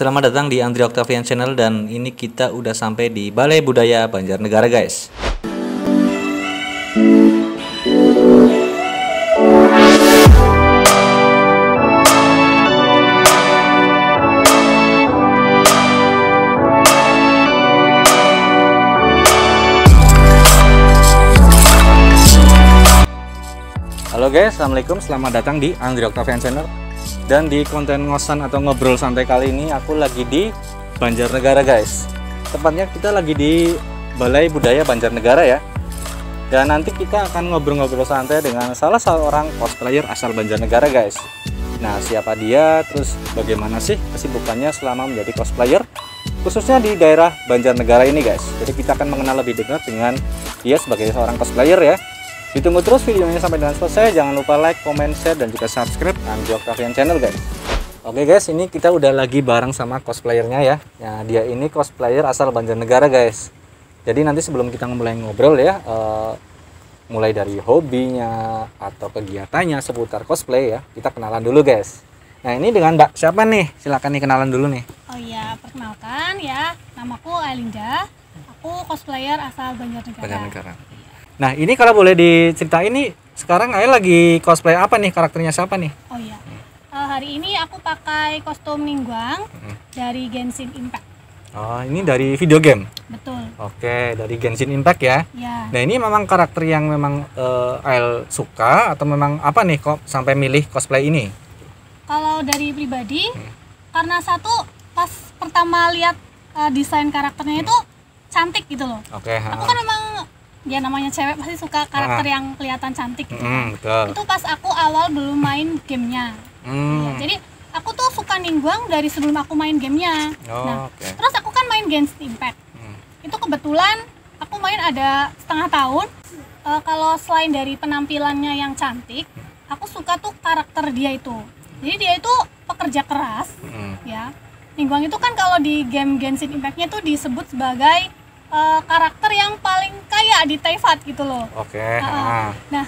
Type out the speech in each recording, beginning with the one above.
Selamat datang di Andri Octavian Channel dan ini kita udah sampai di Balai Budaya Banjarnegara guys. Halo guys, assalamualaikum, selamat datang di Andri Octavian Channel. Dan di konten ngosan atau ngobrol santai kali ini aku lagi di Banjarnegara guys. Tepatnya kita lagi di Balai Budaya Banjarnegara ya. Dan nanti kita akan ngobrol-ngobrol santai dengan salah seorang cosplayer asal Banjarnegara guys. Nah, siapa dia, terus bagaimana sih kesibukannya selama menjadi cosplayer, khususnya di daerah Banjarnegara ini guys. Jadi kita akan mengenal lebih dekat dengan dia sebagai seorang cosplayer ya. Ditunggu terus videonya sampai dengan selesai. Jangan lupa like, comment, share, dan juga subscribe Andri Octavian Channel guys. Oke guys, ini kita udah lagi bareng sama cosplayernya ya. Nah, dia ini cosplayer asal Banjarnegara guys. Jadi nanti sebelum kita mulai ngobrol ya, mulai dari hobinya atau kegiatannya seputar cosplay ya, kita kenalan dulu guys. Nah, ini dengan Mbak siapa nih? Silakan nih kenalan dulu nih. Oh iya, perkenalkan ya, namaku Alinda. Aku cosplayer asal Banjarnegara. Nah, ini kalau boleh diceritain nih, sekarang Ael lagi cosplay apa nih? Karakternya siapa nih? Oh iya, hari ini aku pakai kostum Ningguang dari Genshin Impact. Oh, ini dari video game? Betul. Oke, dari Genshin Impact ya? Ya. Nah, ini memang karakter yang memang Ael suka atau memang apa nih kok sampai milih cosplay ini? Kalau dari pribadi, karena satu, pas pertama lihat desain karakternya itu cantik gitu loh. Oke. Aku kan memang, ya namanya cewek pasti suka karakter yang kelihatan cantik gitu. Betul. Itu pas aku awal belum main gamenya. Ya, jadi aku tuh suka Ningguang dari sebelum aku main gamenya. Terus aku kan main Genshin Impact. Itu kebetulan aku main ada setengah tahun. Kalau selain dari penampilannya yang cantik, aku suka tuh karakter dia itu. Jadi dia itu pekerja keras, ya. Ningguang itu kan kalau di game Genshin Impact-nya tuh disebut sebagai karakter yang paling kaya di Teyvat gitu loh. Oke. Nah,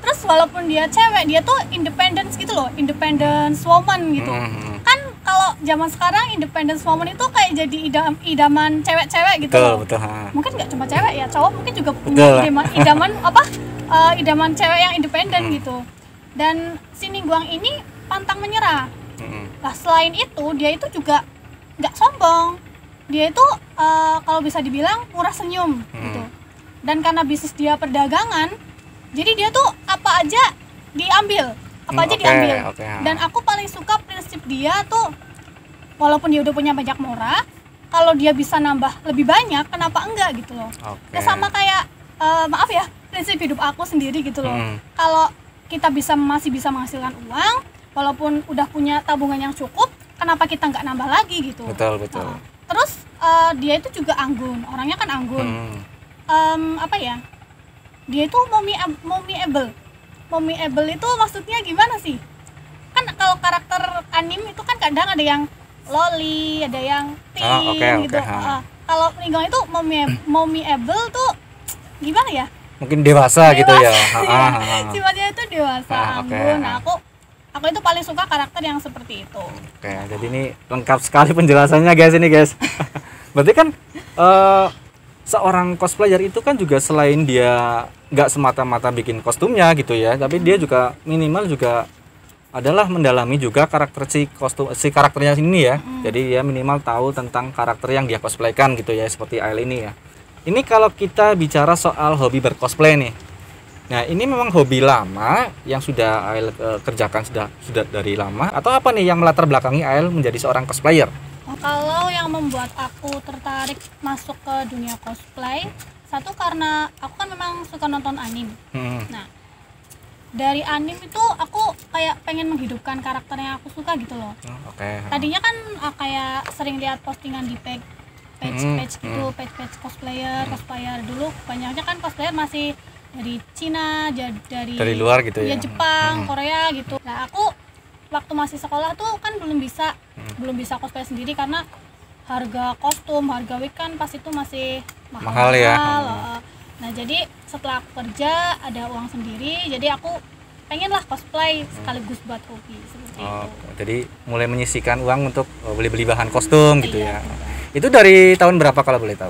terus walaupun dia cewek, dia tuh independence gitu loh, independence woman gitu. Kan kalau zaman sekarang independence woman itu kayak jadi idaman cewek-cewek gitu loh. Betul. Mungkin nggak cuma cewek ya, cowok mungkin juga punya idaman apa? Idaman cewek yang independen gitu. Dan si Ningguang ini pantang menyerah. Nah, selain itu dia itu juga nggak sombong. Dia itu kalau bisa dibilang murah senyum gitu. Dan karena bisnis dia perdagangan, jadi dia tuh apa aja diambil, Dan aku paling suka prinsip dia tuh, walaupun dia udah punya banyak murah, kalau dia bisa nambah lebih banyak, kenapa enggak gitu loh. Ya sama kayak maaf ya, prinsip hidup aku sendiri gitu loh. Kalau kita masih bisa menghasilkan uang, walaupun udah punya tabungan yang cukup, kenapa kita nggak nambah lagi gitu. Betul. Terus dia itu juga anggun, orangnya kan anggun. Apa ya? Dia itu mommyable itu maksudnya gimana sih? Kan kalau karakter anime itu kan kadang ada yang loli, ada yang teen gitu. Kalau Ningguang itu mommyable tuh gimana ya? Mungkin dewasa gitu ya. Sifatnya itu dewasa, anggun. Nah, aku itu paling suka karakter yang seperti itu. Oke, jadi ini lengkap sekali penjelasannya guys ini guys. Berarti kan seorang cosplayer itu kan juga selain dia nggak semata-mata bikin kostumnya gitu ya, tapi dia juga minimal juga adalah mendalami juga karakter si karakternya ini ya. Jadi dia minimal tahu tentang karakter yang dia cosplaykan gitu ya, seperti Ael ini ya. Ini kalau kita bicara soal hobi bercosplay nih. Nah, ini memang hobi lama yang sudah Ael kerjakan sudah dari lama, atau apa nih yang melatar belakangi Ael menjadi seorang cosplayer? Kalau yang membuat aku tertarik masuk ke dunia cosplay, satu karena aku kan memang suka nonton anime. Nah, dari anime itu aku kayak pengen menghidupkan karakter yang aku suka gitu loh. Tadinya kan kayak sering lihat postingan di page gitu, page cosplayer dulu banyaknya kan cosplayer masih dari Cina, dari luar gitu ya, Jepang, Korea gitu. Nah, aku waktu masih sekolah tuh kan belum bisa cosplay sendiri karena harga kostum, harga wig kan pas itu masih mahal ya. Nah, jadi setelah aku kerja ada uang sendiri, jadi aku pengen lah cosplay sekaligus buat hobi seperti Oh, itu. jadi mulai menyisihkan uang untuk beli-beli bahan kostum gitu Iya, ya. betul. Itu dari tahun berapa kalau boleh tahu?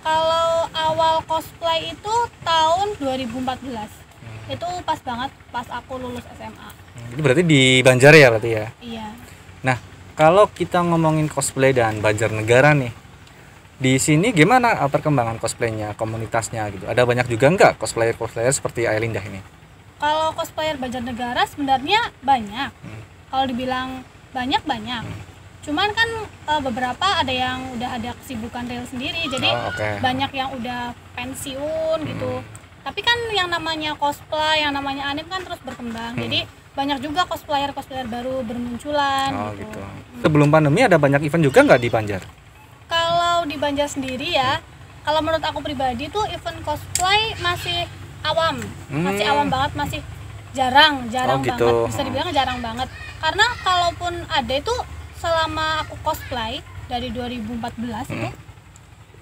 Kalau awal cosplay itu tahun 2014. Itu pas banget pas aku lulus SMA. Itu berarti di Banjar ya berarti ya. Iya. Nah, kalau kita ngomongin cosplay dan Banjarnegara nih, di sini gimana perkembangan cosplaynya, komunitasnya gitu? Ada banyak juga nggak cosplayer seperti Aylindah ini? Kalau cosplayer Banjarnegara sebenarnya banyak. Kalau dibilang banyak. Cuman kan beberapa ada yang udah ada kesibukan real sendiri. Jadi banyak yang udah pensiun gitu. Tapi kan yang namanya cosplay, yang namanya anime kan terus berkembang. Jadi banyak juga cosplayer baru bermunculan gitu. Sebelum pandemi ada banyak event juga nggak di Banjar? Kalau di Banjar sendiri ya, kalau menurut aku pribadi tuh event cosplay masih awam. Masih awam banget, masih jarang banget. Bisa dibilang jarang banget. Karena kalaupun ada itu selama aku cosplay dari 2014 itu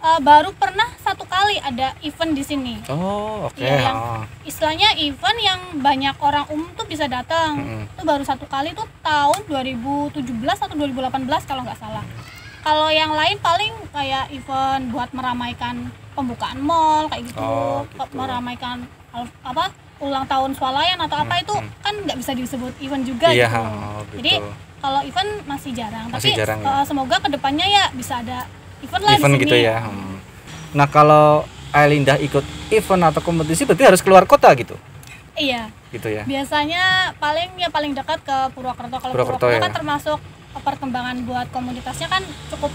baru pernah satu kali ada event di sini. Oh, oke. Ya, yang istilahnya event yang banyak orang umum tuh bisa datang. Itu baru satu kali tuh tahun 2017 atau 2018 kalau nggak salah. Kalau yang lain paling kayak event buat meramaikan pembukaan mall kayak gitu, meramaikan ulang tahun swalayan atau apa itu kan nggak bisa disebut event juga gitu. Jadi kalau event masih jarang. Tapi semoga kedepannya ya bisa ada event lah di sini. Gitu ya. Nah, kalau Aylindah ikut event atau kompetisi berarti harus keluar kota gitu? Iya. Gitu ya. Biasanya paling dekat ke Purwokerto. Kalau Purwokerto kan termasuk perkembangan buat komunitasnya kan cukup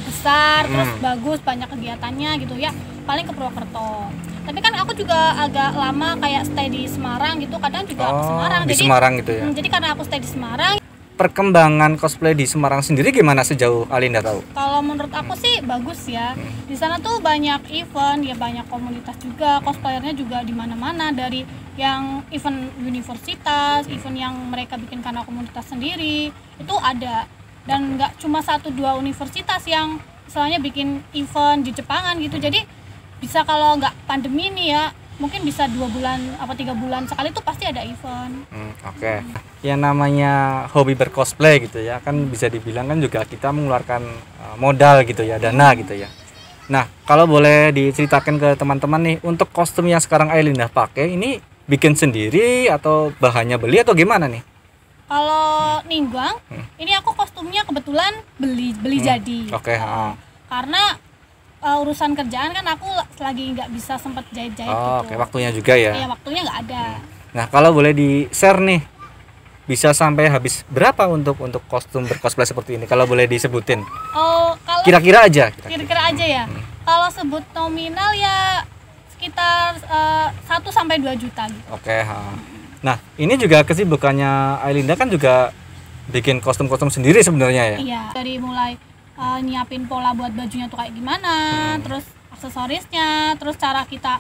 besar, terus bagus, banyak kegiatannya gitu ya. Paling ke Purwokerto. Tapi kan aku juga agak lama kayak stay di Semarang gitu, kadang juga ke Semarang. Di Semarang gitu ya. Jadi karena aku stay di Semarang. Perkembangan cosplay di Semarang sendiri gimana sejauh Aylindah tahu? Kalau menurut aku sih bagus ya. Di sana tuh banyak event, ya banyak komunitas juga, cosplayernya juga di mana-mana, dari yang event universitas, event yang mereka bikin karena komunitas sendiri, itu ada. Dan nggak cuma 1-2 universitas yang misalnya bikin event di Jepangan gitu. Jadi bisa kalau nggak pandemi nih ya, mungkin bisa 2 bulan apa 3 bulan sekali tuh pasti ada event. Yang namanya hobi bercosplay gitu ya, kan bisa dibilang kan juga kita mengeluarkan modal gitu ya, dana gitu ya. Nah, kalau boleh diceritakan ke teman-teman nih, untuk kostum yang sekarang Aylindah pakai ini bikin sendiri atau bahannya beli atau gimana nih? Kalau Ningguang, ini aku kostumnya kebetulan beli jadi. Karena urusan kerjaan kan aku lagi nggak bisa sempet jahit-jahit gitu. Waktunya juga ya? Iya, waktunya nggak ada. Nah, kalau boleh di-share nih, bisa sampai habis berapa untuk kostum bercosplay seperti ini? Kalau boleh disebutin? Kalau kira-kira aja. Kira-kira aja ya. Kalau sebut nominal ya sekitar 1-2 juta gitu. Nah, ini juga kesibukannya Aylindah kan juga bikin kostum-kostum sendiri sebenarnya ya? Iya, dari mulai nyiapin pola buat bajunya tuh kayak gimana, terus aksesorisnya, terus cara kita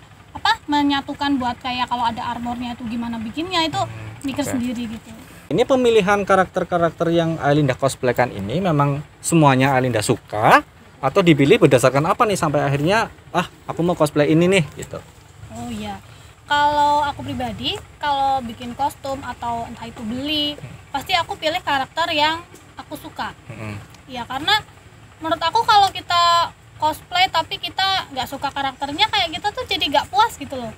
menyatukan buat kayak kalau ada armornya itu gimana bikinnya, itu mikir sendiri gitu. Ini pemilihan karakter-karakter yang Aylindah cosplaykan ini memang semuanya Aylindah suka atau dipilih berdasarkan apa nih sampai akhirnya aku mau cosplay ini nih gitu? Oh iya, kalau aku pribadi kalau bikin kostum atau entah itu beli, pasti aku pilih karakter yang aku suka. Ya karena menurut aku kalau kita cosplay tapi kita nggak suka karakternya, kayak kita tuh jadi nggak puas gitu loh.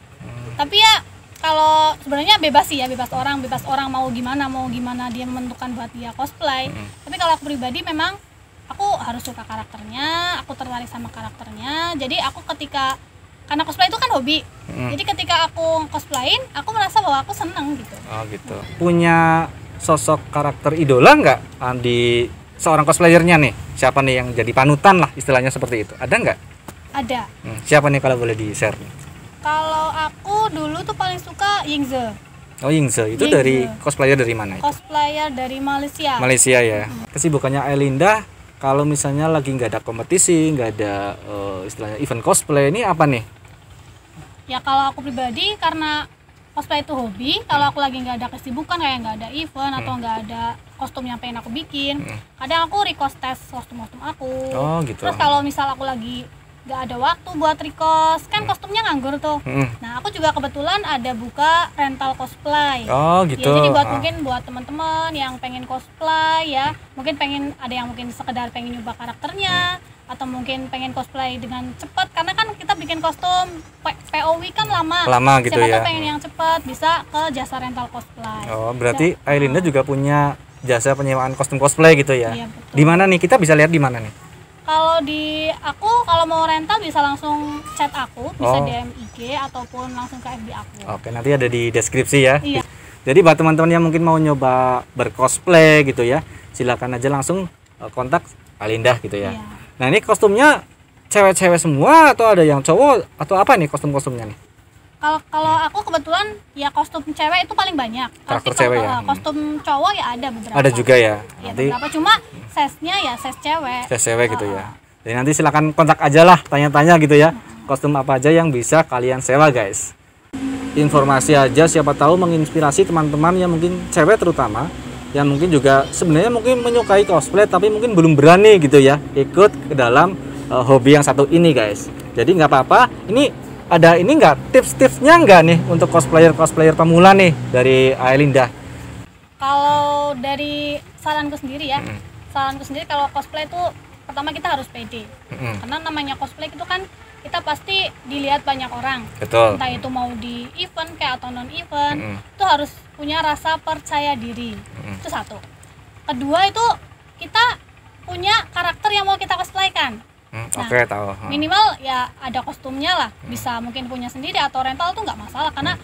Tapi ya kalau sebenarnya bebas sih ya, bebas orang mau gimana dia menentukan buat dia cosplay. Tapi kalau aku pribadi memang aku harus suka karakternya, aku tertarik sama karakternya. Jadi aku karena cosplay itu kan hobi, jadi ketika aku cosplayin aku merasa bahwa aku seneng gitu. Gitu. Punya sosok karakter idola nggak di seorang cosplayernya nih? Siapa nih yang jadi panutan lah istilahnya seperti itu? Ada nggak? Ada. Siapa nih kalau boleh di-share? Kalau aku dulu tuh paling suka Yingze. Yingze itu dari cosplayer dari mana itu? Cosplayer dari Malaysia. Malaysia ya. Kesibukannya Aylindah kalau misalnya lagi nggak ada kompetisi, nggak ada istilahnya event cosplay, ini apa nih? Ya kalau aku pribadi karena cosplay itu hobi, kalau aku lagi nggak ada kesibukan kayak nggak ada event atau nggak ada kostum yang pengen aku bikin, kadang aku request tes kostum aku. Gitu. Terus kalau misal aku lagi nggak ada waktu buat request, kan kostumnya nganggur tuh. Nah, aku juga kebetulan ada buka rental cosplay. Oh gitu. Ya, jadi mungkin buat teman-teman yang pengen cosplay ya, mungkin ada yang mungkin sekedar pengen nyoba karakternya, atau mungkin pengen cosplay dengan cepat, karena kan kita bikin kostum POW kan lama gitu. Siapa Ya tuh pengen yang cepat, bisa ke jasa rental cosplay. Oh, berarti Aylinda juga punya jasa penyewaan kostum cosplay gitu ya? Iya, betul. Di mana nih, kita bisa lihat di mana nih? Kalau di aku, kalau mau rental bisa langsung chat aku, bisa DM IG ataupun langsung ke FB aku. Oke, nanti ada di deskripsi ya. Iya. Jadi buat teman-teman yang mungkin mau nyoba bercosplay gitu ya, silakan aja langsung kontak Aylinda gitu ya. Iya. Nah, ini kostumnya cewek-cewek semua atau ada yang cowok atau apa nih kostum-kostumnya nih? Kalau aku kebetulan ya kostum cewek itu paling banyak. Karakter Tapi cewek ya? Kostum cowok ya ada beberapa. Ada juga ya. Ya, Nanti beberapa, cuma size-nya ya size cewek. cewek gitu ya. Jadi nanti silakan kontak aja lah, tanya-tanya gitu ya. Kostum apa aja yang bisa kalian sewa, guys. Informasi aja, siapa tahu menginspirasi teman-teman yang mungkin cewek terutama, yang mungkin juga sebenarnya mungkin menyukai cosplay tapi mungkin belum berani gitu ya ikut ke dalam hobi yang satu ini, guys. Jadi nggak apa-apa. Ini ada ini nggak tips-tipsnya nggak nih untuk cosplayer pemula nih dari Aylinda? Kalau dari saranku sendiri ya, kalau cosplay itu pertama kita harus pede. Karena namanya cosplay itu kan kita pasti dilihat banyak orang. Betul. Entah itu mau di event kayak atau non event, itu harus punya rasa percaya diri. Itu satu. Kedua itu kita punya karakter yang mau kita cosplaykan. Nah, Oke, tahu. Minimal ya ada kostumnya lah, bisa mungkin punya sendiri atau rental tuh nggak masalah, karena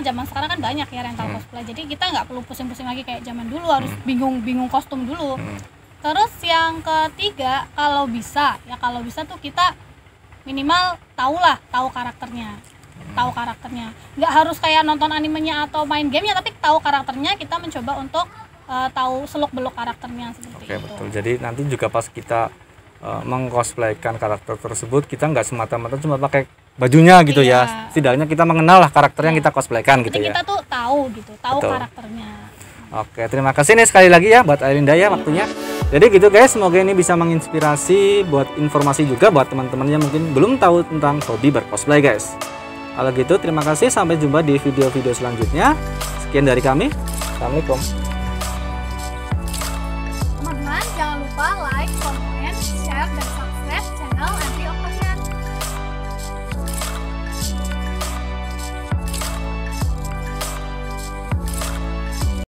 zaman sekarang kan banyak ya rental cosplay, jadi kita nggak perlu pusing-pusing lagi kayak zaman dulu harus bingung kostum dulu. Terus yang ketiga, kalau bisa tuh kita minimal tahu karakternya, nggak harus kayak nonton animenya atau main gamenya, tapi tahu karakternya, kita mencoba untuk tahu seluk beluk karakternya seperti itu. Oke, betul. Jadi nanti juga pas kita mengcosplaykan karakter tersebut, kita nggak semata-mata cuma pakai bajunya gitu ya. Setidaknya kita mengenal lah karakter yang kita cosplaykan gitu ya. Kita tuh tahu karakternya. Oke, terima kasih nih sekali lagi ya buat Aylinda ya waktunya. Jadi gitu guys, semoga ini bisa menginspirasi buat informasi juga buat teman-teman yang mungkin belum tahu tentang hobi bercosplay, guys. Kalau gitu terima kasih, sampai jumpa di video-video selanjutnya. Sekian dari kami. Assalamualaikum. Teman-teman jangan lupa like,